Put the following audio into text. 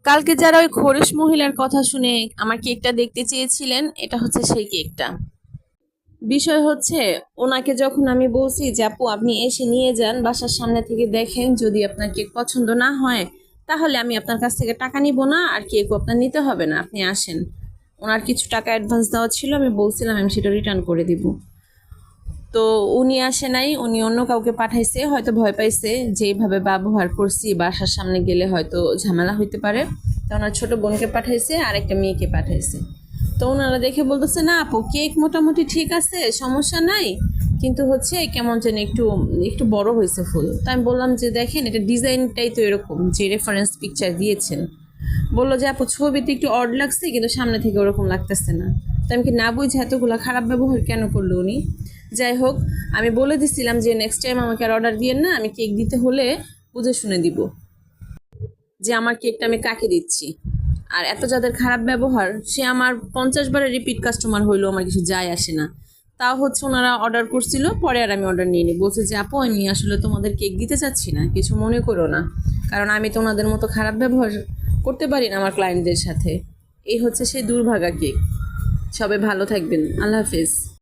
কালকে যারা ওই খোরস মহিলার কথা শুনে আমার কেকটা দেখতে চেয়েছিলেন, এটা হচ্ছে সেই কেকটা। বিষয় হচ্ছে, ওনাকে যখন আমি বলছি যে আপু আপনি এসে নিয়ে যান, বাসার সামনে থেকে দেখেন, যদি আপনার কেক পছন্দ না হয় তাহলে আমি আপনার কাছ থেকে টাকা নিব না, আর কেকও আপনার নিতে হবে না, আপনি আসেন। ওনার কিছু টাকা অ্যাডভান্স দেওয়া ছিল, আমি বলছিলাম আমি সেটা রিটার্ন করে দিব। তো উনি আসে নাই, উনি অন্য কাউকে পাঠাইছে, হয়তো ভয় পাইছে যে এইভাবে ব্যবহার করছি বাসার সামনে গেলে হয়তো ঝামেলা হইতে পারে। তো ওনার ছোট বোনকে পাঠাইছে আর একটা মেয়েকে পাঠাইছে। তো ওনারা দেখে বলতেছে না আপু কেক মোটামুটি ঠিক আছে, সমস্যা নাই, কিন্তু হচ্ছে কেমন যেন একটু একটু বড় হয়েছে ফুল। তো আমি বললাম যে দেখেন এটা ডিজাইনটাই তো এরকম যে রেফারেন্স পিকচার দিয়েছেন। বললো যে আপু ছবিতে একটু অড লাগছে, কিন্তু সামনে থেকে ওরকম লাগতেছে না। তো আমি কি না বুঝে এতগুলো খারাপ ব্যবহার কেন করলো উনি? যাই হোক, আমি বলে দিছিলাম যে নেক্সট টাইম আমাকে আর অর্ডার দিয়েন না, আমি কেক দিতে হলে বুঝে শুনে দিব যে আমার কেকটা আমি কাকে দিচ্ছি। আর এত যাদের খারাপ ব্যবহার, সে আমার 50 বারের রিপিট কাস্টমার হইলো, আমার কিছু যায় আসে না। তাও হচ্ছে ওনারা অর্ডার করছিল, পরে আর আমি অর্ডার নিয়ে নিই, বলছে যে আপু আমি আসলে তোমাদের কেক দিতে চাচ্ছি না, কিছু মনে করো না, কারণ আমি তো ওনাদের মতো খারাপ ব্যবহার করতে পারি না আমার ক্লায়েন্টদের সাথে। এই হচ্ছে সেই দুর্ভাগা কেক। সবাই ভালো থাকবেন, আল্লাহ হাফেজ।